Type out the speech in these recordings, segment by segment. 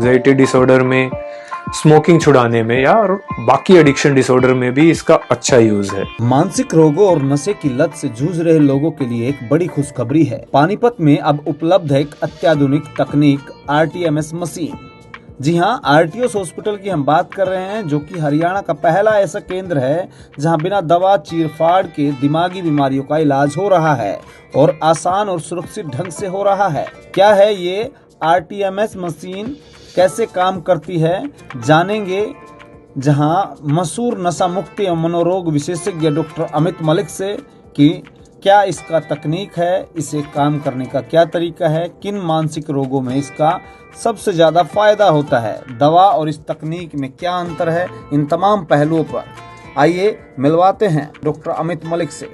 Anxiety disorder में, smoking छुड़ाने में या और बाकी एडिक्शन डिसऑर्डर में भी इसका अच्छा यूज है। मानसिक रोगों और नशे की लत से जूझ रहे लोगों के लिए एक बड़ी खुशखबरी है। पानीपत में अब उपलब्ध है एक अत्याधुनिक तकनीक RTMS मशीन। जी हाँ, RTOS हॉस्पिटल की हम बात कर रहे हैं, जो कि हरियाणा का पहला ऐसा केंद्र है जहां बिना दवा चीरफाड़ के दिमागी बीमारियों का इलाज हो रहा है और आसान और सुरक्षित ढंग से हो रहा है। क्या है ये RTMS मशीन, कैसे काम करती है, जानेंगे जहां मशहूर नशा मुक्ति और मनोरोग विशेषज्ञ डॉक्टर अमित मलिक से कि क्या इसका तकनीक है, इसे काम करने का क्या तरीका है, किन मानसिक रोगों में इसका सबसे ज्यादा फायदा होता है, दवा और इस तकनीक में क्या अंतर है, इन तमाम पहलुओं पर आइए मिलवाते हैं डॉक्टर अमित मलिक से।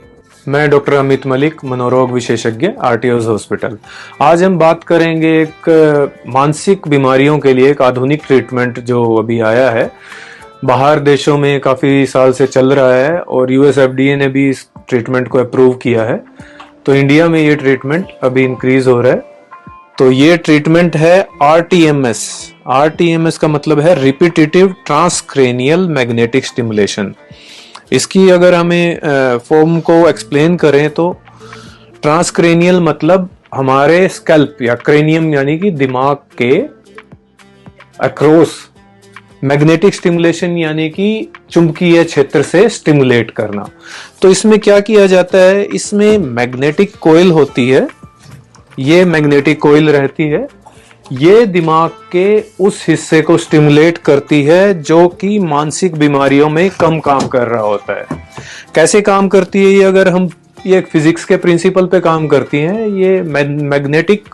मैं डॉक्टर अमित मलिक, मनोरोग विशेषज्ञ, RTOS हॉस्पिटल। आज हम बात करेंगे एक मानसिक बीमारियों के लिए एक आधुनिक ट्रीटमेंट जो अभी आया है। बाहर देशों में काफ़ी साल से चल रहा है और US FDA ने भी इस ट्रीटमेंट को अप्रूव किया है। तो इंडिया में ये ट्रीटमेंट अभी इंक्रीज हो रहा है। तो ये ट्रीटमेंट है RTMS। RTMS का मतलब है रिपीटेटिव ट्रांसक्रेनियल मैग्नेटिक स्टिमुलेशन। इसकी अगर हमें फॉर्म को एक्सप्लेन करें तो ट्रांसक्रेनियल मतलब हमारे स्कैल्प या क्रेनियम यानी कि दिमाग के अक्रॉस, मैग्नेटिक स्टिमुलेशन यानी कि चुंबकीय क्षेत्र से स्टिमुलेट करना। तो इसमें क्या किया जाता है, इसमें मैग्नेटिक कॉइल होती है, ये मैग्नेटिक कॉइल रहती है, ये दिमाग के उस हिस्से को स्टिमुलेट करती है जो कि मानसिक बीमारियों में कम काम कर रहा होता है। कैसे काम करती है ये, अगर हम ये फिजिक्स के प्रिंसिपल पे काम करती है, ये मैग्नेटिक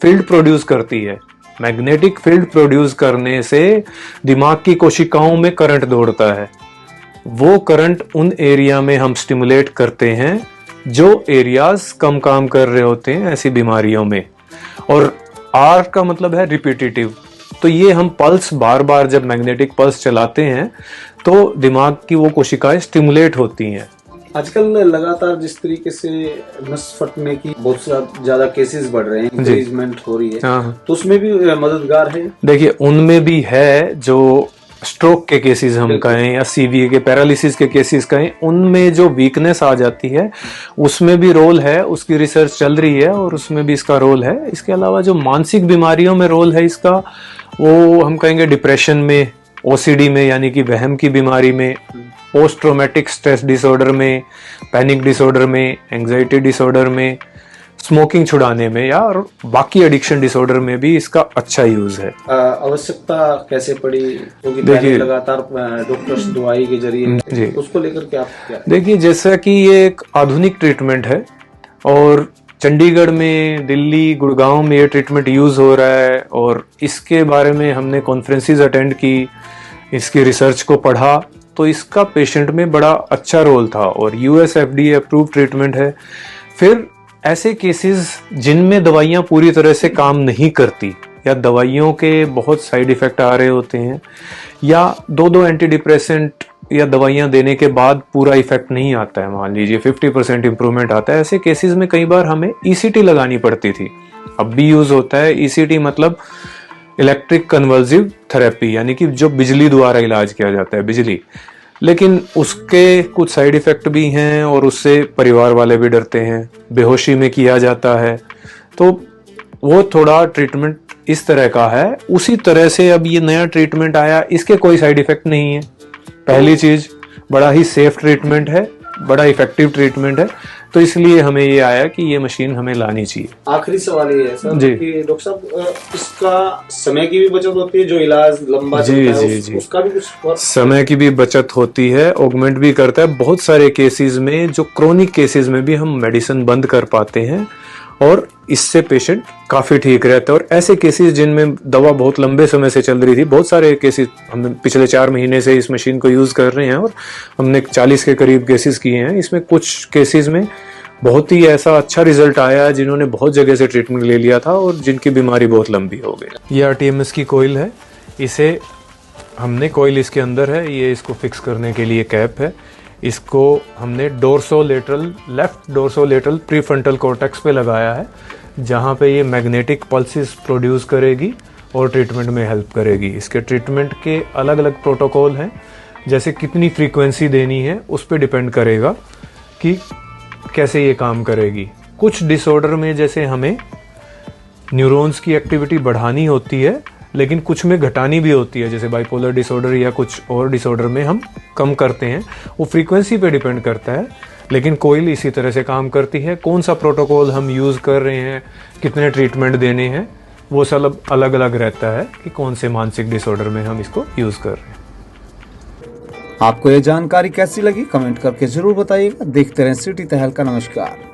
फील्ड प्रोड्यूस करती है। मैग्नेटिक फील्ड प्रोड्यूस करने से दिमाग की कोशिकाओं में करंट दौड़ता है। वो करंट उन एरिया में हम स्टिमुलेट करते हैं जो एरियाज कम काम कर रहे होते हैं ऐसी बीमारियों में। और R का मतलब है रिपीटेटिव। तो ये हम पल्स बार बार जब मैग्नेटिक पल्स चलाते हैं तो दिमाग की वो कोशिकाएं स्टिमुलेट होती हैं। आजकल लगातार जिस तरीके से नस फटने की बहुत ज्यादा केसेस बढ़ रहे हैं, इंक्रीजमेंट हो रही है, तो उसमें भी मददगार है। देखिए, उनमें भी है, जो स्ट्रोक के केसेस हम कहें या CVA के पैरालिसिस के केसेस कहें, उनमें जो वीकनेस आ जाती है उसमें भी रोल है, उसकी रिसर्च चल रही है और उसमें भी इसका रोल है। इसके अलावा जो मानसिक बीमारियों में रोल है इसका, वो हम कहेंगे डिप्रेशन में, OCD में यानी कि वहम की बीमारी में, पोस्ट ट्रॉमेटिक स्ट्रेस डिसऑर्डर में, पैनिक डिसऑर्डर में, एंग्जाइटी डिसऑर्डर में, स्मोकिंग छुड़ाने में या और बाकी एडिक्शन डिसऑर्डर में भी इसका अच्छा यूज है। आवश्यकता कैसे पड़ी, क्योंकि देखिए लगातार डॉक्टर्स दवाई के जरिए, उसको लेकर क्या देखिए, जैसा कि ये एक आधुनिक ट्रीटमेंट है और चंडीगढ़ में, दिल्ली, गुड़गांव में ये ट्रीटमेंट यूज हो रहा है और इसके बारे में हमने कॉन्फ्रेंसेस अटेंड की, इसकी रिसर्च को पढ़ा, तो इसका पेशेंट में बड़ा अच्छा रोल था और US FDA अप्रूव ट्रीटमेंट है। फिर ऐसे केसेस जिनमें दवाइयाँ पूरी तरह से काम नहीं करती या दवाइयों के बहुत साइड इफेक्ट आ रहे होते हैं या दो एंटी डिप्रेसेंट या दवाइयाँ देने के बाद पूरा इफेक्ट नहीं आता है, मान लीजिए 50% इम्प्रूवमेंट आता है, ऐसे केसेस में कई बार हमें ECT लगानी पड़ती थी। अब भी यूज होता है ECT, मतलब इलेक्ट्रिक कन्वर्सिव थेरेपी, यानी कि जो बिजली द्वारा इलाज किया जाता है, बिजली। लेकिन उसके कुछ साइड इफेक्ट भी हैं और उससे परिवार वाले भी डरते हैं। बेहोशी में किया जाता है, तो वो थोड़ा ट्रीटमेंट इस तरह का है। उसी तरह से अब ये नया ट्रीटमेंट आया, इसके कोई साइड इफेक्ट नहीं है। पहली चीज, बड़ा ही सेफ ट्रीटमेंट है, बड़ा इफेक्टिव ट्रीटमेंट है, तो इसलिए हमें ये आया कि ये मशीन हमें लानी चाहिए। आखिरी सवाल ये है सर कि डॉक्टर साहब, इसका समय की भी बचत होती है, जो इलाज लंबा चलता है उसका भी कुछ समय की भी बचत होती है, ऑगमेंट भी करता है। बहुत सारे केसेस में, जो क्रोनिक केसेस में भी हम मेडिसिन बंद कर पाते हैं और इससे पेशेंट काफी ठीक रहता है। और ऐसे केसेस जिनमें दवा बहुत लंबे समय से चल रही थी, बहुत सारे केसेस हम पिछले 4 महीने से इस मशीन को यूज कर रहे हैं और हमने 40 के करीब केसेस किए हैं। इसमें कुछ केसेस में बहुत ही ऐसा अच्छा रिजल्ट आया है जिन्होंने बहुत जगह से ट्रीटमेंट ले लिया था और जिनकी बीमारी बहुत लंबी हो गई। ये RTMS की कोइल है, इसे हमने, कोइल इसके अंदर है, ये इसको फिक्स करने के लिए कैप है। इसको हमने लेफ्ट डोर्सोलेटरल प्रीफ्रंटल कॉर्टेक्स पे लगाया है, जहाँ पे ये मैग्नेटिक पल्सेस प्रोड्यूस करेगी और ट्रीटमेंट में हेल्प करेगी। इसके ट्रीटमेंट के अलग अलग प्रोटोकॉल हैं, जैसे कितनी फ्रीक्वेंसी देनी है उस पर डिपेंड करेगा कि कैसे ये काम करेगी। कुछ डिसऑर्डर में जैसे हमें न्यूरॉन्स की एक्टिविटी बढ़ानी होती है, लेकिन कुछ में घटानी भी होती है, जैसे बाइपोलर डिसऑर्डर या कुछ और डिसऑर्डर में हम कम करते हैं। वो फ्रीक्वेंसी पे डिपेंड करता है, लेकिन कोयल इसी तरह से काम करती है। कौन सा प्रोटोकॉल हम यूज़ कर रहे हैं, कितने ट्रीटमेंट देने हैं, वो सब अलग अलग रहता है कि कौन से मानसिक डिसऑर्डर में हम इसको यूज़ कर रहे हैं। आपको ये जानकारी कैसी लगी कमेंट करके जरूर बताइएगा। देखते रहें सिटी तहलका। नमस्कार।